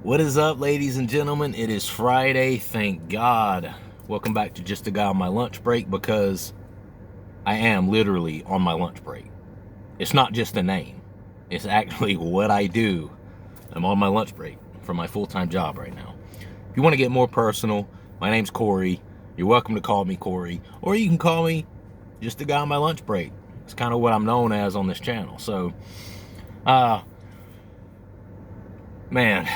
What is up, ladies and gentlemen? It is Friday, thank God. Welcome back to Just a Guy on my lunch break, because I am literally on my lunch break. It's not just a name. It's actually what I do. I'm on my lunch break from my full-time job right now. If you want to get more personal, my name's Corey. You're welcome to call me Corey, or you can call me Just a Guy on my lunch break. It's kind of what I'm known as on this channel. So, man,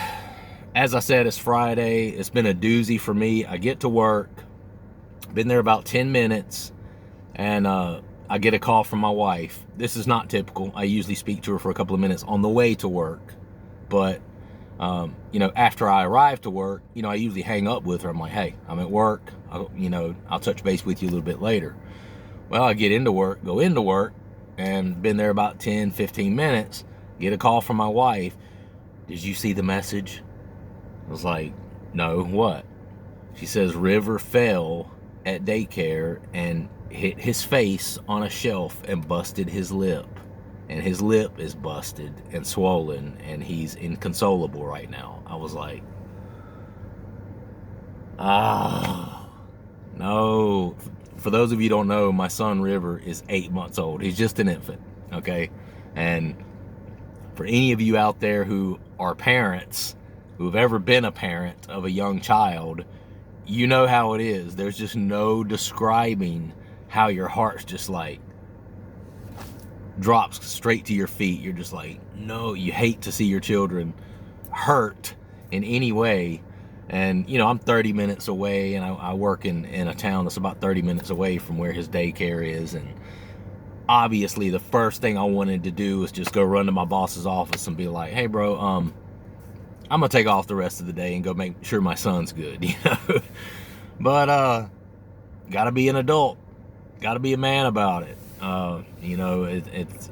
as I said, it's Friday. It's been a doozy for me. I get to work, been there about 10 minutes, and I get a call from my wife. This is not typical. I usually speak to her for a couple of minutes on the way to work. But, after I arrive to work, I usually hang up with her. I'm like, hey, I'm at work. I'll touch base with you a little bit later. Well, I get into work, go into work, and been there about 10, 15 minutes, get a call from my wife. Did you see the message? I was like, no, what? She says River fell at daycare and hit his face on a shelf and busted his lip. And his lip is busted and swollen, and he's inconsolable right now. I was like, no. For those of you who don't know, my son River is 8 months old. He's just an infant, okay? And for any of you out there who are parents, who've ever been a parent of a young child, you know how it is. There's just no describing how your heart's just like drops straight to your feet. You're just like, no, you hate to see your children hurt in any way. And, I'm 30 minutes away, and I work in a town that's about 30 minutes away from where his daycare is. And obviously the first thing I wanted to do was just go run to my boss's office and be like, hey, bro, I'm going to take off the rest of the day and go make sure my son's good, But, got to be an adult. Got to be a man about it. It's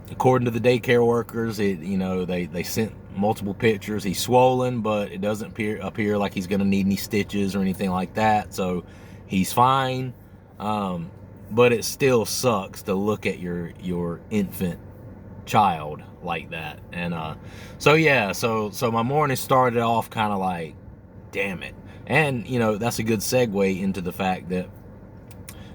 according to the daycare workers, they sent multiple pictures. He's swollen, but it doesn't appear like he's going to need any stitches or anything like that. So he's fine. But it still sucks to look at your infant child like that. And so my morning started off kind of like, damn it. And that's a good segue into the fact that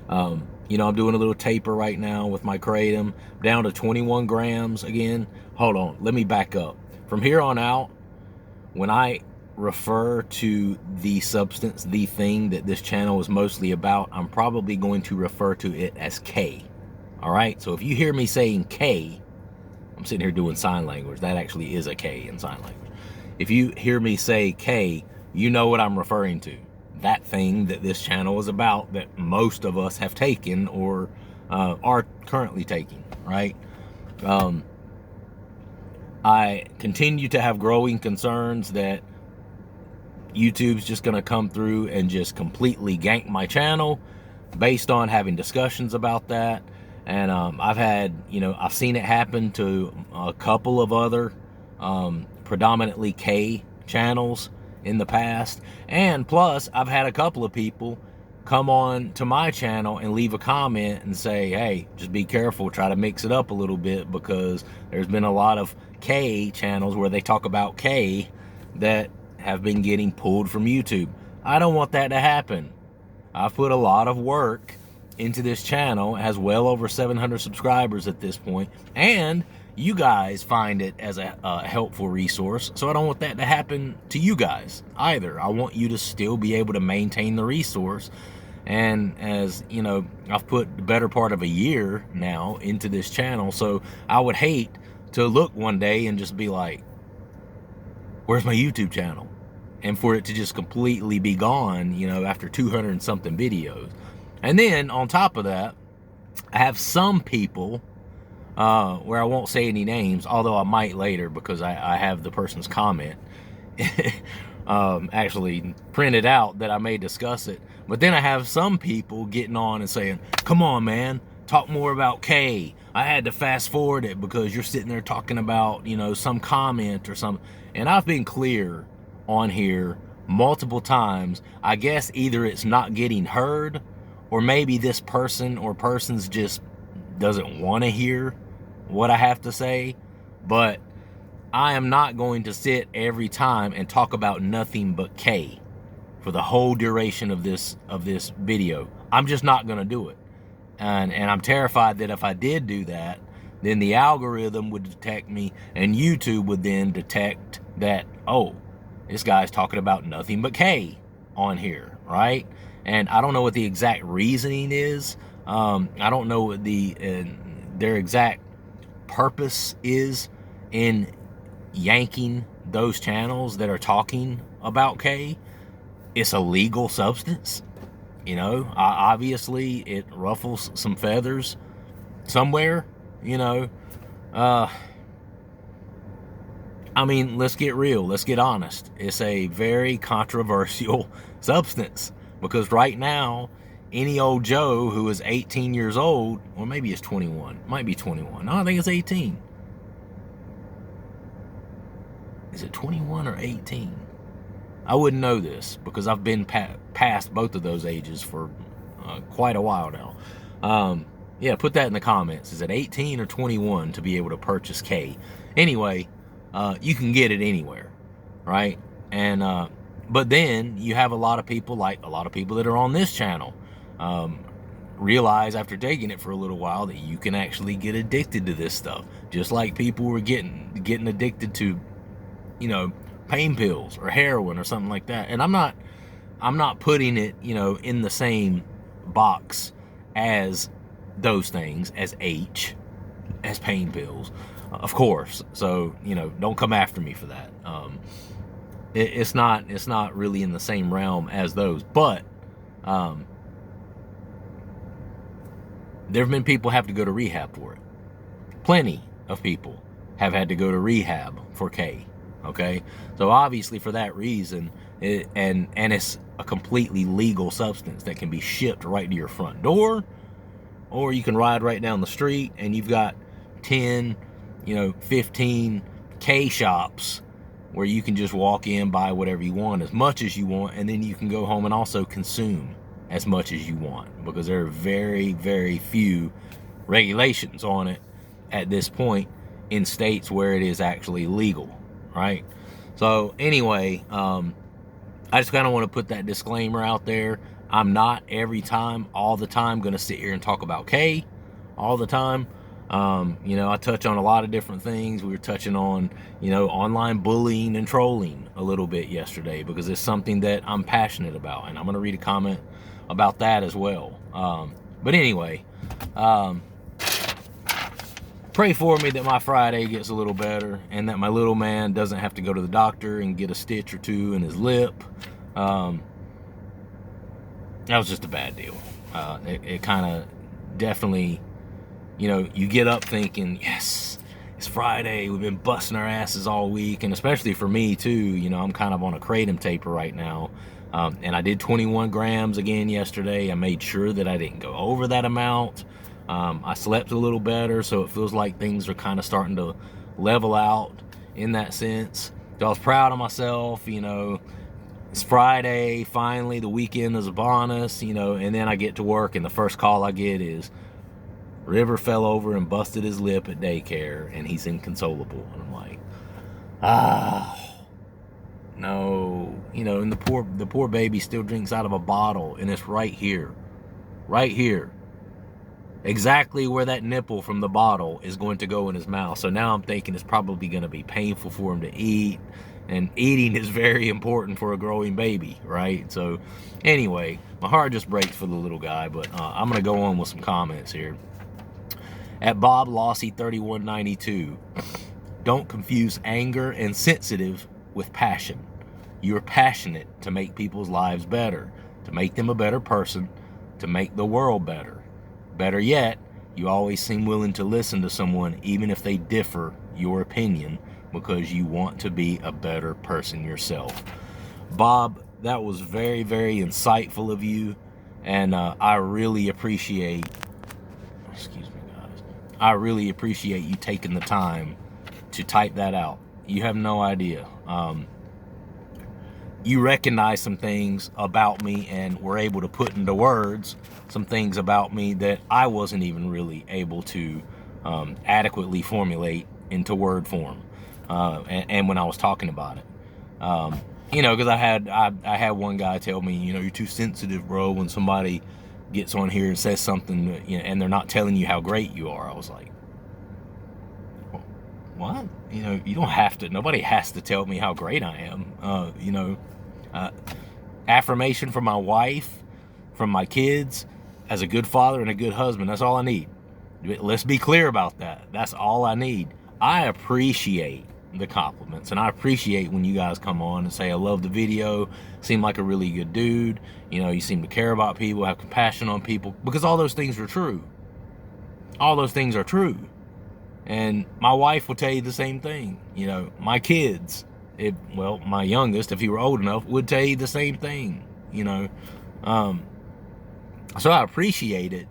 I'm doing a little taper right now with my kratom, down to 21 grams again. Hold on, let me back up. From here on out, when I refer to the substance, the thing that this channel is mostly about, I'm probably going to refer to it as K. All right, so if you hear me saying K, I'm sitting here doing sign language. That actually is a K in sign language. If you hear me say K, you know what I'm referring to. That thing that this channel is about, that most of us have taken or are currently taking, right? I continue to have growing concerns that YouTube's just going to come through and just completely gank my channel based on having discussions about that. And I've seen it happen to a couple of other predominantly K channels in the past. And plus, I've had a couple of people come on to my channel and leave a comment and say, hey, just be careful, try to mix it up a little bit, because there's been a lot of K channels where they talk about K that have been getting pulled from YouTube. I don't want that to happen. I've put a lot of work into this channel. It has well over 700 subscribers at this point, and you guys find it as a helpful resource. So I don't want that to happen to you guys either. I want you to still be able to maintain the resource. And as I've put the better part of a year now into this channel, so I would hate to look one day and just be like, where's my YouTube channel? And for it to just completely be gone, after 200 and something videos. And then on top of that, I have some people where I won't say any names, although I might later, because I have the person's comment actually printed out that I may discuss it. But then I have some people getting on and saying, come on, man, talk more about K. I had to fast forward it because you're sitting there talking about, some comment or something. And I've been clear on here multiple times. I guess either it's not getting heard, or maybe this person or persons just doesn't want to hear what I have to say. But I am not going to sit every time and talk about nothing but K for the whole duration of this video. I'm just not going to do it. And I'm terrified that if I did do that, then the algorithm would detect me, and YouTube would then detect that, oh, this guy's talking about nothing but K on here, right? And I don't know what the exact reasoning is. I don't know what their exact purpose is in yanking those channels that are talking about K. It's a legal substance. You know, obviously it ruffles some feathers somewhere, you know. I mean, let's get real. Let's get honest. It's a very controversial substance because right now, any old Joe who is 18 years old, or maybe it's 21, might be 21. No, I think it's 18. Is it 21 or 18? I wouldn't know this because I've been past both of those ages for quite a while now. Yeah, put that in the comments. Is it 18 or 21 to be able to purchase K? Anyway, you can get it anywhere, right? And but then you have a lot of people, like a lot of people that are on this channel, realize after taking it for a little while that you can actually get addicted to this stuff, just like people were getting addicted to, you know, pain pills or heroin or something like that. And I'm not putting it, you know, in the same box as those things, as pain pills, of course. So, you know, don't come after me for that. It's not really in the same realm as those, but there have been people have to go to rehab for it. Plenty of people have had to go to rehab for K. Okay, so obviously for that reason, and it's a completely legal substance that can be shipped right to your front door, or you can ride right down the street and you've got 10, you know, 15 K shops where you can just walk in, buy whatever you want, as much as you want, and then you can go home and also consume as much as you want, because there are very, very few regulations on it at this point in states where it is actually legal. Right? So anyway, I just kind of want to put that disclaimer out there. I'm not all the time going to sit here and talk about K all the time. You know, I touch on a lot of different things. We were touching on, you know, online bullying and trolling a little bit yesterday because it's something that I'm passionate about, and I'm going to read a comment about that as well. But anyway, pray for me that my Friday gets a little better and that my little man doesn't have to go to the doctor and get a stitch or two in his lip. That was just a bad deal. It kind of definitely, you know, you get up thinking, yes, it's Friday. We've been busting our asses all week. And especially for me too, you know, I'm kind of on a kratom taper right now. And I did 21 grams again yesterday. I made sure that I didn't go over that amount. I slept a little better, so it feels like things are kind of starting to level out in that sense. So I was proud of myself, you know. It's Friday, finally, the weekend is upon us, you know, and then I get to work, and the first call I get is, River fell over and busted his lip at daycare, and he's inconsolable. And I'm like, no, you know, and the poor baby still drinks out of a bottle, and it's right here, exactly where that nipple from the bottle is going to go in his mouth. So now I'm thinking it's probably going to be painful for him to eat, and eating is very important for a growing baby, right? So anyway, my heart just breaks for the little guy, but I'm going to go on with some comments here. At Bob Lossy 3192, don't confuse anger and sensitive with passion. You're passionate to make people's lives better, to make them a better person, to make the world better. Better yet, you always seem willing to listen to someone even if they differ your opinion because you want to be a better person yourself. Bob, that was very, very insightful of you, and I really appreciate, I really appreciate you taking the time to type that out. You have no idea. You recognize some things about me and were able to put into words some things about me that I wasn't even really able to adequately formulate into word form. and when I was talking about it. Because I had one guy tell me, you're too sensitive, bro, when somebody gets on here and says something, and they're not telling you how great you are. I was like, what? You don't have to. Nobody has to tell me how great I am. Affirmation from my wife, from my kids, as a good father and a good husband. That's all I need. Let's be clear about that. That's all I need. I appreciate the compliments, and I appreciate when you guys come on and say, I love the video, seem like a really good dude, you seem to care about people, have compassion on people, because all those things are true. All those things are true. And my wife will tell you the same thing. My kids, my youngest, if he were old enough, would tell you the same thing. So I appreciate it,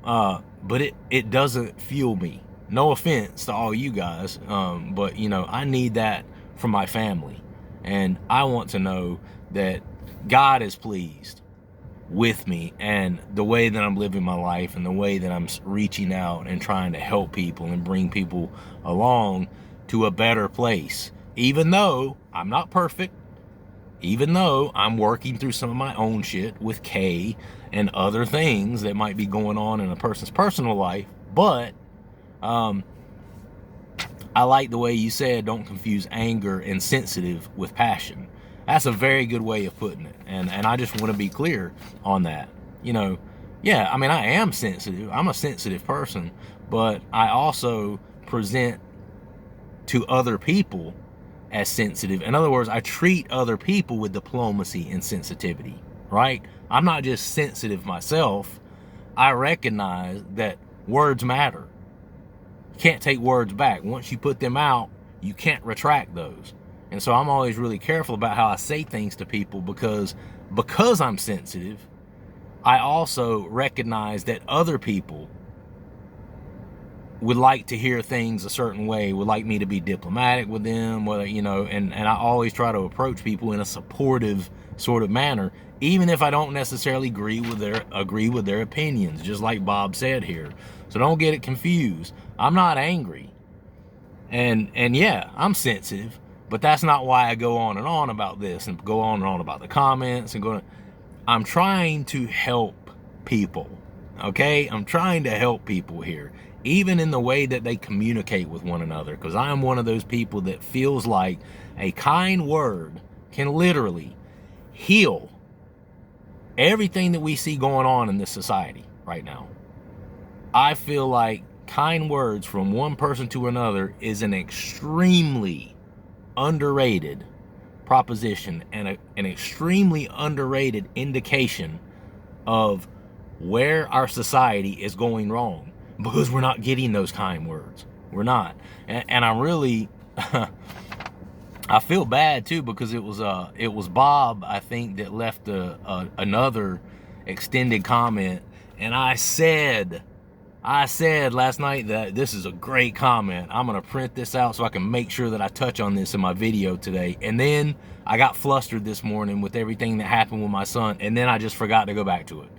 but it doesn't fuel me. No offense to all you guys, but I need that from my family, and I want to know that God is pleased with me and the way that I'm living my life and the way that I'm reaching out and trying to help people and bring people along to a better place. Even though I'm not perfect, even though I'm working through some of my own shit with Kay and other things that might be going on in a person's personal life, but I like the way you said, don't confuse anger and sensitive with passion. That's a very good way of putting it. And I just want to be clear on that. Yeah, I am sensitive. I'm a sensitive person, but I also present to other people as sensitive. In other words, I treat other people with diplomacy and sensitivity, right? I'm not just sensitive myself. I recognize that words matter. You can't take words back. Once you put them out, you can't retract those. And so I'm always really careful about how I say things to people, because I'm sensitive, I also recognize that other people would like to hear things a certain way, would like me to be diplomatic with them, whether, and I always try to approach people in a supportive sort of manner, even if I don't necessarily agree with their opinions, just like Bob said here. So don't get it confused. I'm not angry. And yeah, I'm sensitive, but that's not why I go on and on about this and go on and on about the comments and I'm trying to help people. Okay? I'm trying to help people here, even in the way that they communicate with one another, because I am one of those people that feels like a kind word can literally heal everything that we see going on in this society right now. I feel like kind words from one person to another is an extremely underrated proposition and an extremely underrated indication of where our society is going wrong, because we're not getting those kind words. We're not. And I'm really I feel bad too, because it was Bob, I think, that left another extended comment, and I said last night that this is a great comment. I'm gonna print this out so I can make sure that I touch on this in my video today. And then I got flustered this morning with everything that happened with my son, and then I just forgot to go back to it.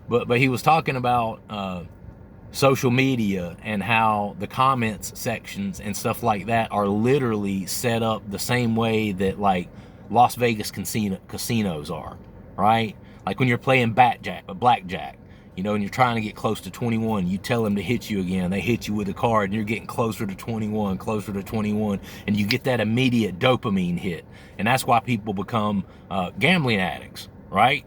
But he was talking about social media and how the comments sections and stuff like that are literally set up the same way that like Las Vegas casinos are, right? Like when you're playing blackjack, and you're trying to get close to 21, you tell them to hit you again. They hit you with a card, and you're getting closer to 21, and you get that immediate dopamine hit. And that's why people become gambling addicts, right?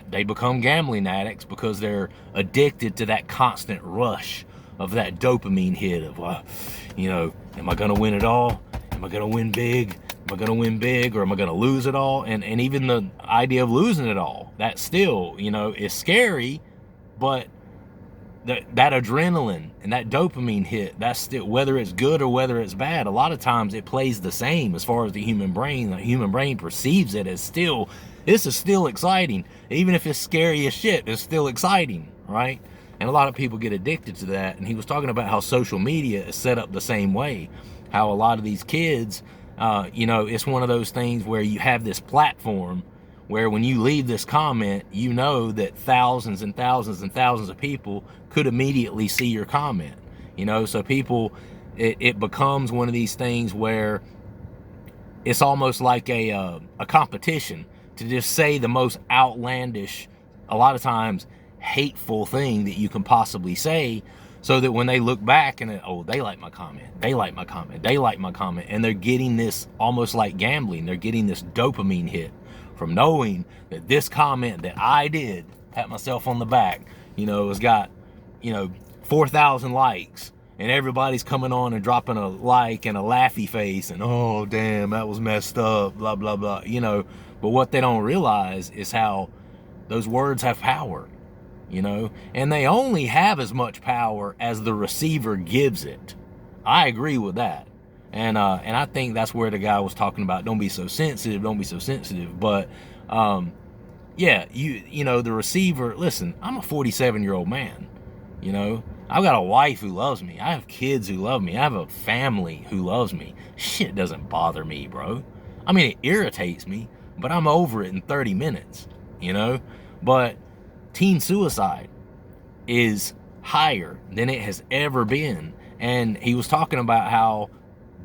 They become gambling addicts because they're addicted to that constant rush of that dopamine hit of, am I going to win it all? Am I going to win big? Am I going to win big, or am I going to lose it all? And even the idea of losing it all, that still, is scary. But that adrenaline and that dopamine hit, that's still, whether it's good or whether it's bad, a lot of times it plays the same as far as the human brain. The human brain perceives it as this is still exciting. Even if it's scary as shit, it's still exciting, right? And a lot of people get addicted to that. And he was talking about how social media is set up the same way. How a lot of these kids, it's one of those things where you have this platform where when you leave this comment, that thousands and thousands and thousands of people could immediately see your comment. So people it becomes one of these things where it's almost like a competition to just say the most outlandish, a lot of times hateful thing that you can possibly say, so that when they look back and oh, they like my comment, they like my comment, they like my comment, and they're getting this almost like gambling. They're getting this dopamine hit from knowing that this comment that I did, pat myself on the back, has got 4,000 likes, and everybody's coming on and dropping a like and a laughy face and, oh damn, that was messed up, blah blah blah. But what they don't realize is how those words have power. And they only have as much power as the receiver gives it. I agree with that. And I think that's where the guy was talking about, don't be so sensitive. But yeah, the receiver, listen, I'm a 47-year-old man. I've got a wife who loves me. I have kids who love me. I have a family who loves me. Shit doesn't bother me, bro. I mean, it irritates me, but I'm over it in 30 minutes, But teen suicide is higher than it has ever been. And he was talking about how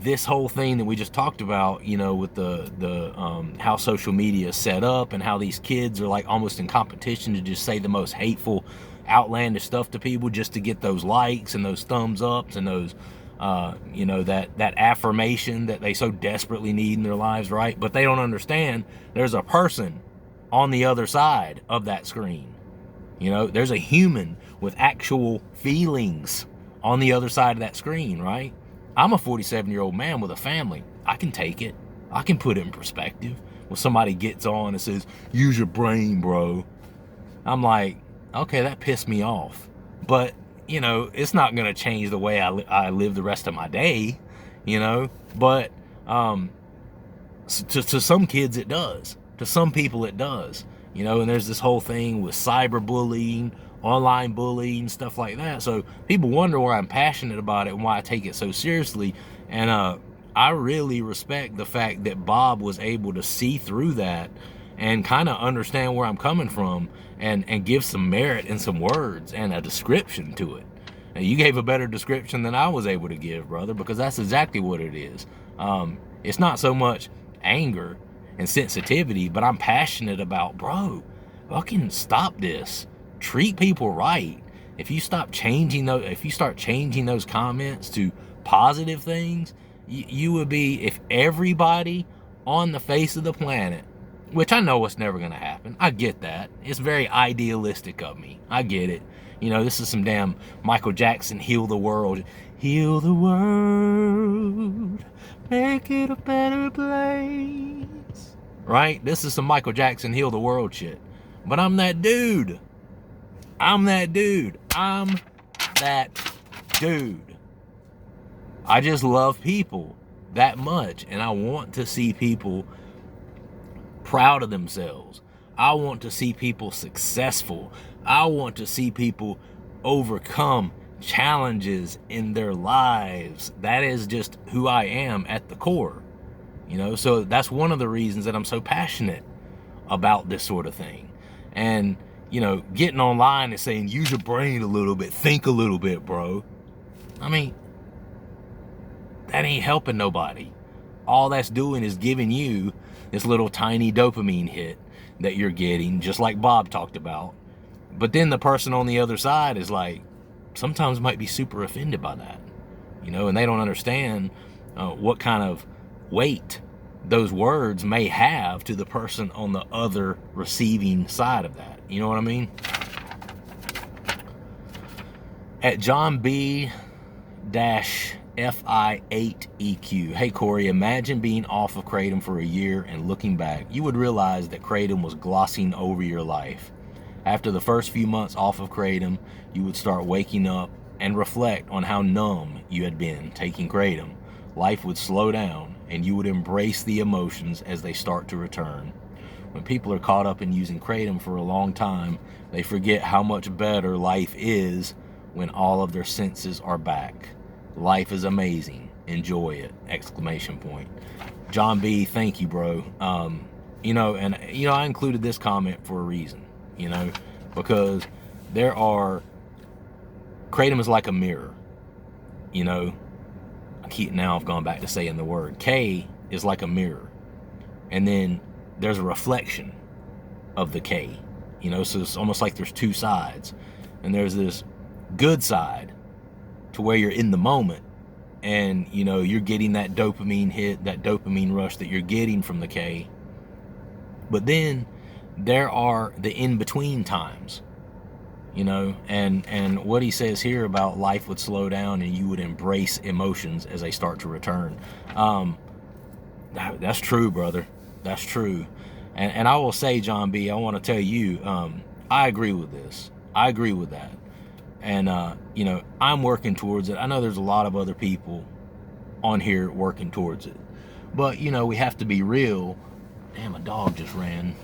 this whole thing that we just talked about, with the how social media is set up and how these kids are like almost in competition to just say the most hateful, outlandish stuff to people just to get those likes and those thumbs ups and those that affirmation that they so desperately need in their lives, right? But they don't understand there's a person on the other side of that screen. There's a human with actual feelings on the other side of that screen, right? I'm a 47-year-old man with a family. I can take it. I can put it in perspective. When somebody gets on and says, use your brain, bro, I'm like, okay, that pissed me off. But, it's not going to change the way I live the rest of my day, But to some kids it does. To some people it does. And there's this whole thing with cyberbullying, online bullying, stuff like that. So people wonder why I'm passionate about it and why I take it so seriously. And I really respect the fact that Bob was able to see through that and kind of understand where I'm coming from and give some merit and some words and a description to it. And you gave a better description than I was able to give, brother, because that's exactly what it is. It's not so much anger and sensitivity, but I'm passionate about, bro, fucking stop this. Treat people right. If you start changing those comments to positive things, you would be, if everybody on the face of the planet, which I know it's never going to happen. I get that. It's very idealistic of me. I get it. This is some damn Michael Jackson, heal the world. Heal the world. Make it a better place. Right? This is some Michael Jackson, heal the world shit. But I'm that dude. I just love people that much, and I want to see people proud of themselves. I want to see people successful. I want to see people overcome challenges in their lives. That is just who I am at the core. So that's one of the reasons that I'm so passionate about this sort of thing. And getting online and saying, use your brain a little bit, think a little bit, bro. I mean, that ain't helping nobody. All that's doing is giving you this little tiny dopamine hit that you're getting, just like Bob talked about. But then the person on the other side is like, sometimes might be super offended by that, and they don't understand what kind of weight those words may have to the person on the other receiving side of that. You know what I mean? At John B FI8EQ. Hey Corey, imagine being off of Kratom for a year and looking back, you would realize that Kratom was glossing over your life. After the first few months off of Kratom, you would start waking up and reflect on how numb you had been taking Kratom. Life would slow down and you would embrace the emotions as they start to return. When people are caught up in using Kratom for a long time, they forget how much better life is when all of their senses are back. Life is amazing. Enjoy it! ! John B, thank you, bro. I included this comment for a reason, because Kratom is like a mirror, now I've gone back to saying the word. K is like a mirror, and then there's a reflection of the K, you know, so it's almost like there's two sides, and there's this good side to where you're in the moment, and you know, you're getting that dopamine hit, that dopamine rush that you're getting from the K. But then there are the in-between times, you know, and what he says here about life would slow down and you would embrace emotions as they start to return. That's true, brother. That's true. And I will say, John B., I want to tell you, I agree with this. I agree with that. And, you know, I'm working towards it. I know there's a lot of other people on here working towards it. But, you know, we have to be real. Damn, a dog just ran.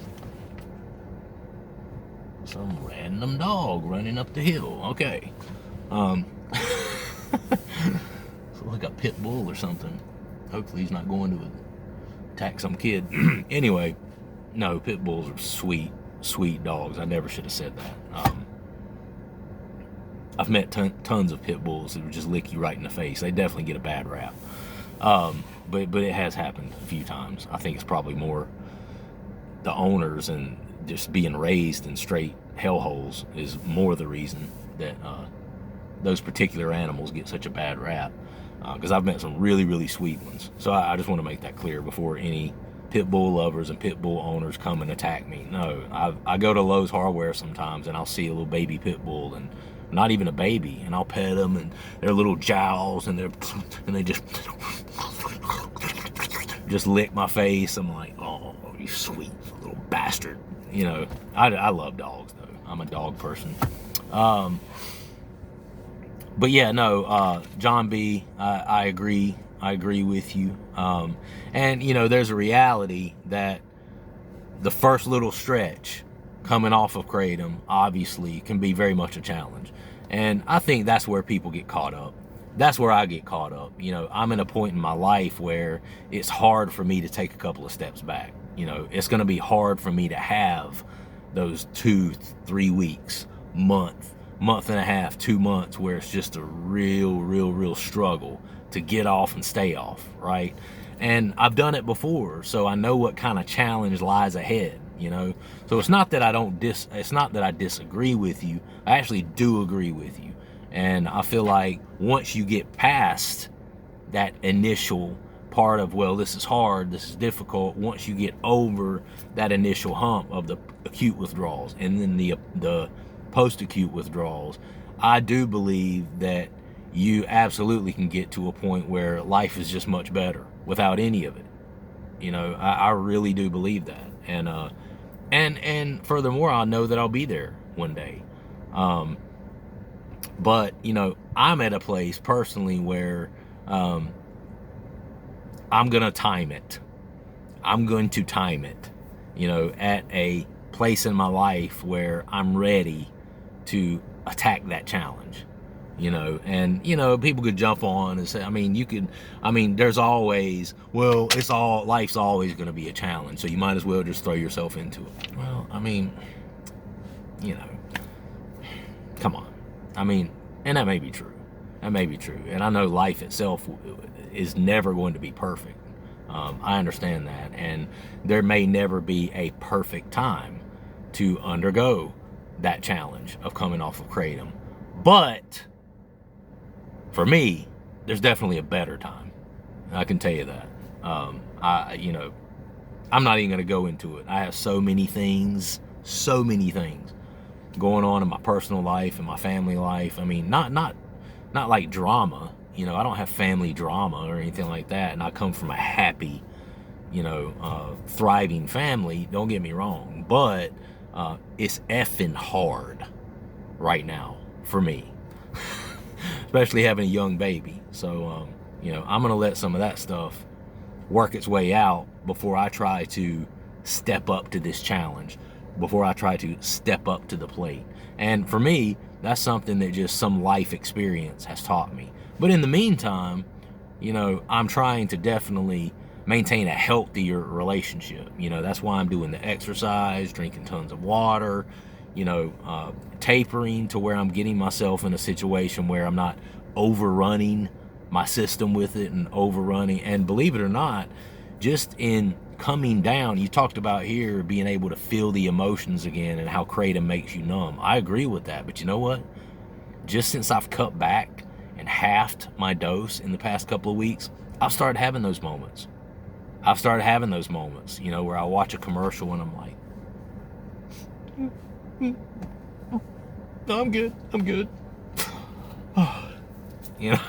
Some random dog running up the hill. Okay. So like a pit bull or something. Hopefully he's not going to attack some kid. Anyway, no, pit bulls are sweet, sweet dogs. I never should have said that. I've met tons of pit bulls that would just lick you right in the face. They definitely get a bad rap. But it has happened a few times. I think it's probably more the owners and just being raised in straight hellholes is more the reason that those particular animals get such a bad rap. Because I've met some really, really sweet ones. So I just want to make that clear before any pit bull lovers and pit bull owners come and attack me. No, I go to Lowe's Hardware sometimes and I'll see a little baby pit bull, and not even a baby, and I'll pet them and their little jowls and they just lick my face. I'm like, oh, you sweet little bastard. You know, I love dogs though. I'm a dog person. But yeah, no, John B., I agree. I agree with you. And, you know, there's a reality that the first little stretch coming off of Kratom obviously can be very much a challenge. And I think that's where people get caught up. That's where I get caught up. You know, I'm in a point in my life where it's hard for me to take a couple of steps back. You know, it's going to be hard for me to have those 2-3 weeks, month and a half, 2 months, where it's just a real struggle to get off and stay off, right? And I've done it before, so I know what kind of challenge lies ahead, you know? So it's not that I disagree with you. I actually do agree with you. And I feel like once you get past that initial part of, well, this is hard, this is difficult, once you get over that initial hump of the acute withdrawals and then the post-acute withdrawals, I do believe that you absolutely can get to a point where life is just much better without any of it. You know, I really do believe that. And furthermore, I know that I'll be there one day. But, you know, I'm at a place personally where I'm going to time it. I'm going to time it, you know, at a place in my life where I'm ready to attack that challenge, you know. And, you know, people could jump on and say, there's always, well, life's always going to be a challenge, so you might as well just throw yourself into it. Well, I mean, you know, come on. I mean, and that may be true. That may be true. And I know life itself is never going to be perfect. I understand that. And there may never be a perfect time to undergo that challenge of coming off of Kratom. But for me, there's definitely a better time. I can tell you that. You know, I'm not even going to go into it. I have so many things going on in my personal life and my family life. I mean, not like drama. You know, I don't have family drama or anything like that. And I come from a happy, you know, thriving family. Don't get me wrong. But it's effing hard right now for me. Especially having a young baby. So, you know, I'm going to let some of that stuff work its way out before I try to step up to this challenge, before I try to step up to the plate. And for me, that's something that just some life experience has taught me. But in the meantime, you know, I'm trying to definitely maintain a healthier relationship. You know, that's why I'm doing the exercise, drinking tons of water, you know, tapering to where I'm getting myself in a situation where I'm not overrunning my system with it and overrunning. And believe it or not, just in coming down, you talked about here being able to feel the emotions again and how kratom makes you numb. I agree with that, but you know what? Just since I've cut back and halved my dose in the past couple of weeks, I've started having those moments. You know, where I watch a commercial and I'm like, no, I'm good. You know,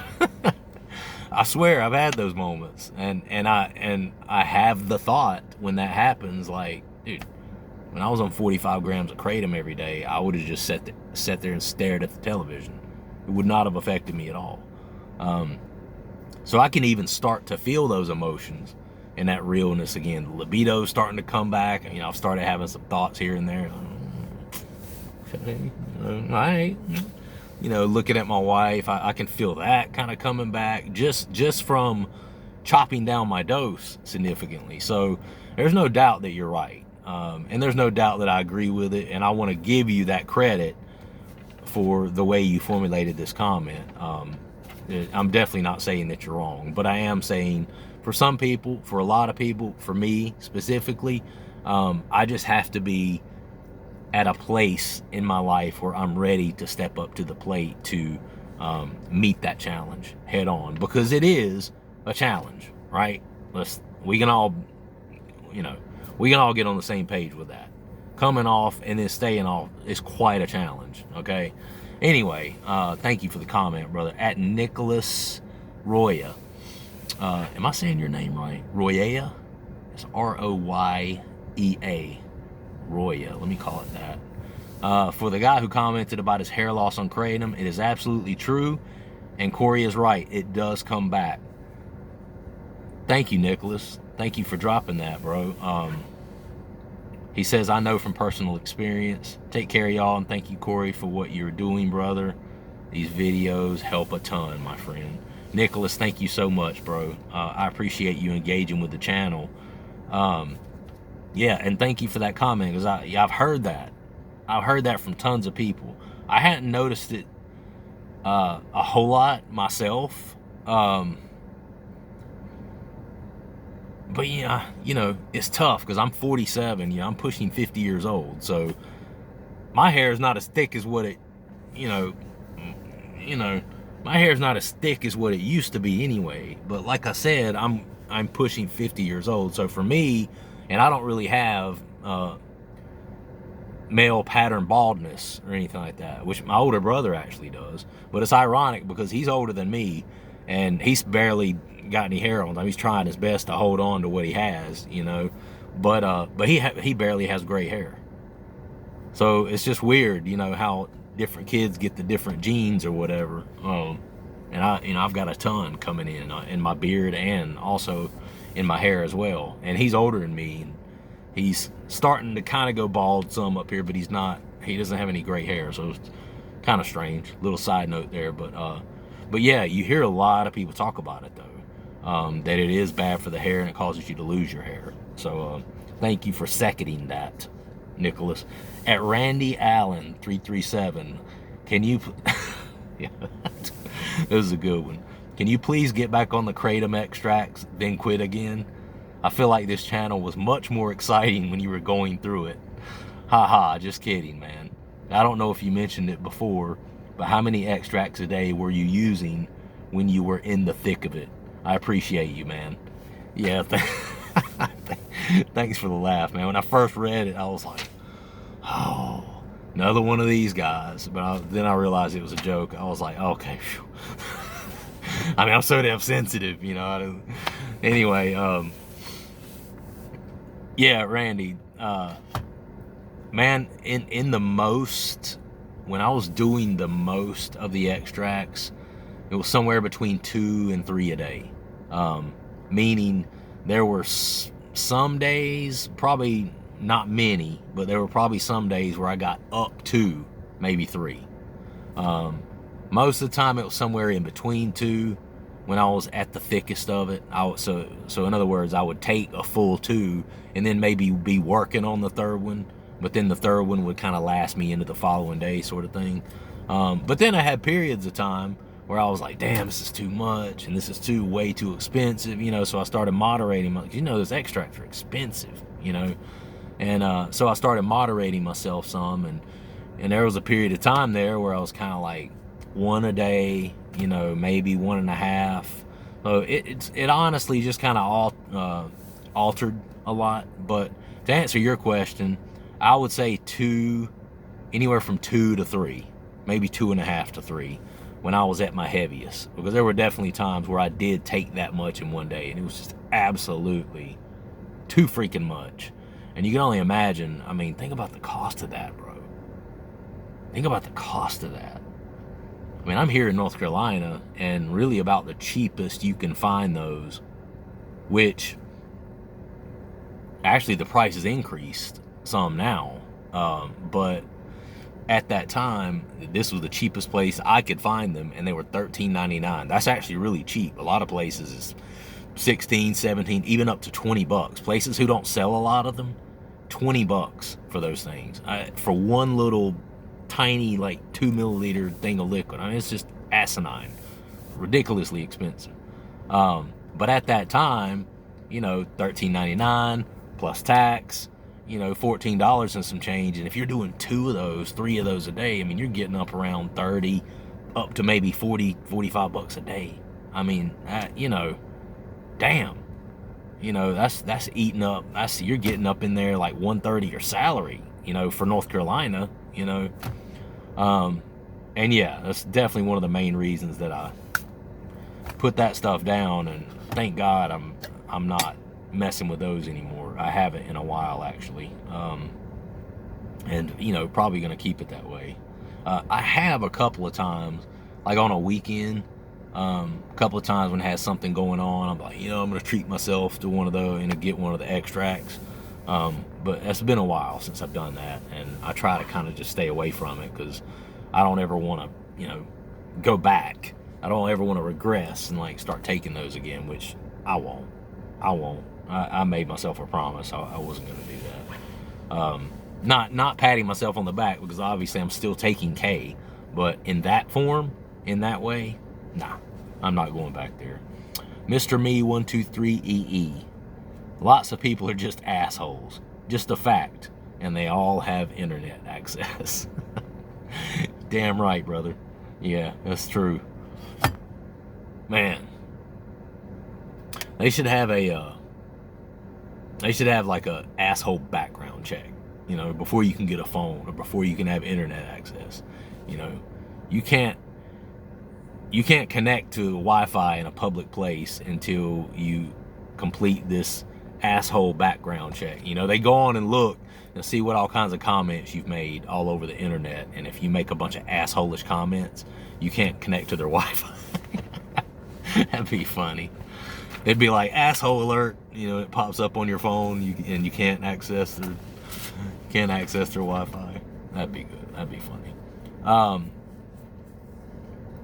I swear I've had those moments, and I have the thought when that happens, like, dude, when I was on 45 grams of kratom every day, I would have just sat there and stared at the television. It would not have affected me at all. So I can even start to feel those emotions and that realness again. The libido's starting to come back. You know, I've started having some thoughts here and there. All right. You know, looking at my wife, I can feel that kind of coming back just from chopping down my dose significantly. So there's no doubt that you're right. And there's no doubt that I agree with it. And I want to give you that credit for the way you formulated this comment. I'm definitely not saying that you're wrong, but I am saying for some people, for a lot of people, for me specifically, I just have to be at a place in my life where I'm ready to step up to the plate to meet that challenge head on, because it is a challenge, right? We can all get on the same page with that. Coming off and then staying off is quite a challenge, okay? Anyway, thank you for the comment, brother. At Nicholas Roya. Am I saying your name right? Roya? It's Royea. Roya, let me call it that. For the guy who commented about his hair loss on kratom, it is absolutely true, and Corey is right. It does come back. Thank you, Nicholas. Thank you for dropping that, bro. He says, I know from personal experience. Take care of y'all, and thank you, Corey, for what you're doing, brother. These videos help a ton, my friend. Nicholas, thank you so much, bro. I appreciate you engaging with the channel. Yeah, and thank you for that comment, because I've heard that. I've heard that from tons of people. I hadn't noticed it a whole lot myself. But yeah, you know, it's tough because I'm 47, you know, I'm pushing 50 years old. So my hair is not as thick as what it, my hair is not as thick as what it used to be anyway. But like I said, I'm pushing 50 years old. So for me, and I don't really have male pattern baldness or anything like that, which my older brother actually does. But it's ironic because he's older than me and he's barely got any hair on him. He's trying his best to hold on to what he has, you know, but he barely has gray hair. So it's just weird, you know, how different kids get the different genes or whatever. And I've got a ton coming in my beard and also in my hair as well. And he's older than me. And he's starting to kind of go bald some up here, but he doesn't have any gray hair. So it's kind of strange. Little side note there, but yeah, you hear a lot of people talk about it though. That it is bad for the hair and it causes you to lose your hair. So thank you for seconding that, Nicholas. At Randy Allen 337, can you yeah, this is a good one. Can you please get back on the kratom extracts, then quit again? I feel like this channel was much more exciting when you were going through it. Haha, just kidding, man. I don't know if you mentioned it before, but how many extracts a day were you using when you were in the thick of it? I appreciate you, man. Yeah, thanks for the laugh, man. When I first read it, I was like, oh, another one of these guys. But then I realized it was a joke. I was like, okay. I mean, I'm so damn sensitive, you know. Anyway, yeah, Randy, man, when I was doing the most of the extracts, it was somewhere between 2 and 3 a day. Meaning there were some days, probably not many, but there were probably some days where I got up to maybe 3. Most of the time it was somewhere in between 2 when I was at the thickest of it. So in other words, I would take a full 2 and then maybe be working on the third one, but then the third one would kind of last me into the following day sort of thing. But then I had periods of time where I was like, damn, this is too much, and this is way too expensive, you know. So I started moderating. You know, those extracts are expensive, you know, and so I started moderating myself some, and there was a period of time there where I was kind of like one a day, you know, maybe 1.5. So it honestly just kind of altered a lot. But to answer your question, I would say anywhere from 2 to 3, maybe 2.5 to 3, when I was at my heaviest, because there were definitely times where I did take that much in one day, and it was just absolutely too freaking much. And you can only imagine, I mean, think about the cost of that, bro. Think about the cost of that. I mean, I'm here in North Carolina, and really about the cheapest you can find those, which actually the price has increased some now, but at that time, this was the cheapest place I could find them, and they were $13.99. That's actually really cheap. A lot of places is 16, 17, even up to $20. Places who don't sell a lot of them, $20 for those things. For one little tiny, like 2 milliliter thing of liquid. I mean, it's just asinine, ridiculously expensive. But at that time, you know, $13.99 plus tax, you know, $14 and some change. And if you're doing 2 of those, 3 of those a day, I mean, you're getting up around 30, up to maybe 40, $45 a day. I mean, you know, damn, you know, that's eating up. You're getting up in there like 1/3 your salary, you know, for North Carolina, you know. And yeah, that's definitely one of the main reasons that I put that stuff down, and thank God I'm not messing with those anymore. I haven't in a while, actually. And you know, probably gonna keep it that way. I have a couple of times, like on a weekend, a couple of times when it has something going on, I'm like, you know, I'm gonna treat myself to one of those and get one of the extracts. But it's been a while since I've done that, and I try to kind of just stay away from it, because I don't ever want to, you know, go back. I don't ever want to regress and like start taking those again, which I won't. I made myself a promise. I wasn't going to do that. Not patting myself on the back, because obviously I'm still taking K, but in that form, in that way, nah, I'm not going back there. Mr. Me 123 EE. Lots of people are just assholes. Just a fact. And they all have internet access. Damn right, brother. Yeah, that's true. Man. They should have like a asshole background check, you know, before you can get a phone or before you can have internet access. You know, you can't connect to Wi-Fi in a public place until you complete this asshole background check. You know, they go on and look and see what all kinds of comments you've made all over the internet, and if you make a bunch of assholish comments, you can't connect to their Wi-Fi. That'd be funny. It'd be like asshole alert, you know, it pops up on your phone, and you can't access their Wi-Fi. That'd be good. That'd be funny.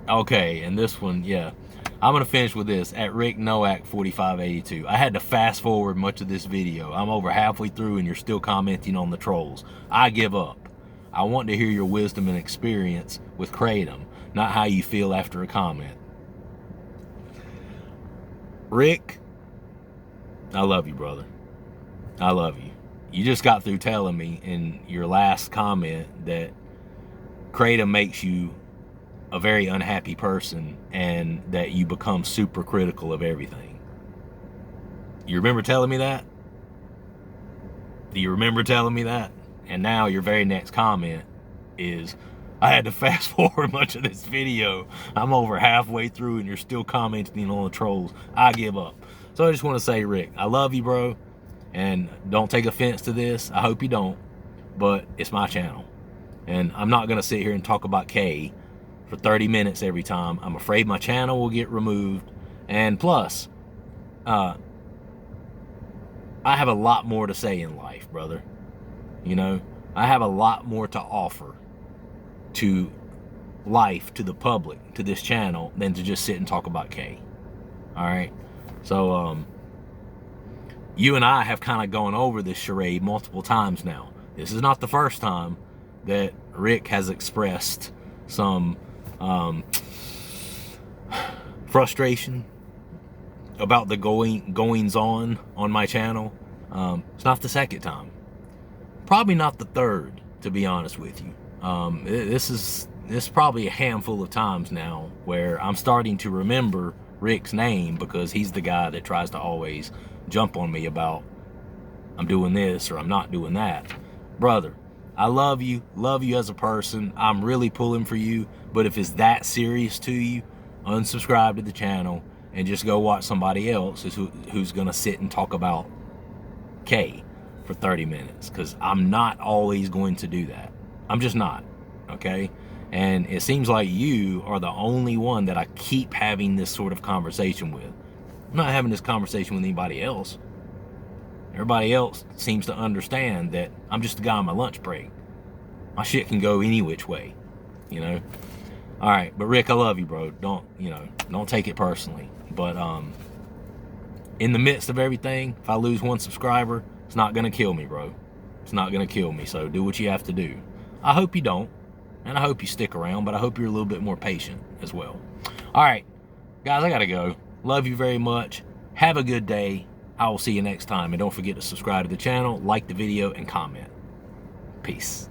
Okay, and this one, yeah. I'm going to finish with this. At Rick Noack 4582. I had to fast forward much of this video. I'm over halfway through and you're still commenting on the trolls. I give up. I want to hear your wisdom and experience with Kratom, not how you feel after a comment. Rick, I love you, brother. I love you. You just got through telling me in your last comment that Kratom makes you a very unhappy person, and that you become super critical of everything. You remember telling me that? Do you remember telling me that? And now your very next comment is, I had to fast forward much of this video. I'm over halfway through and you're still commenting on the trolls. I give up. So I just want to say, Rick, I love you, bro. And don't take offense to this. I hope you don't. But it's my channel. And I'm not going to sit here and talk about K for 30 minutes every time. I'm afraid my channel will get removed. And plus, I have a lot more to say in life, brother. You know, I have a lot more to offer to life, to the public, to this channel, than to just sit and talk about K. All right? So, you and I have kind of gone over this charade multiple times now. This is not the first time that Rick has expressed some frustration about the goings on my channel. It's not the second time, probably not the third, to be honest with you. This is probably a handful of times now where I'm starting to remember Rick's name, because he's the guy that tries to always jump on me about I'm doing this or I'm not doing that. Brother, I love you as a person. I'm really pulling for you, but if it's that serious to you, unsubscribe to the channel and just go watch somebody else who's gonna sit and talk about K for 30 minutes, because I'm not always going to do that. I'm just not, okay? And it seems like you are the only one that I keep having this sort of conversation with. I'm not having this conversation with anybody else. Everybody else seems to understand that I'm just a guy on my lunch break. My shit can go any which way, you know? All right, but Rick, I love you, bro. Don't take it personally. But in the midst of everything, if I lose one subscriber, it's not gonna kill me, bro. It's not gonna kill me, so do what you have to do. I hope you don't, and I hope you stick around, but I hope you're a little bit more patient as well. All right, guys, I gotta go. Love you very much. Have a good day. I will see you next time, and don't forget to subscribe to the channel, like the video, and comment. Peace.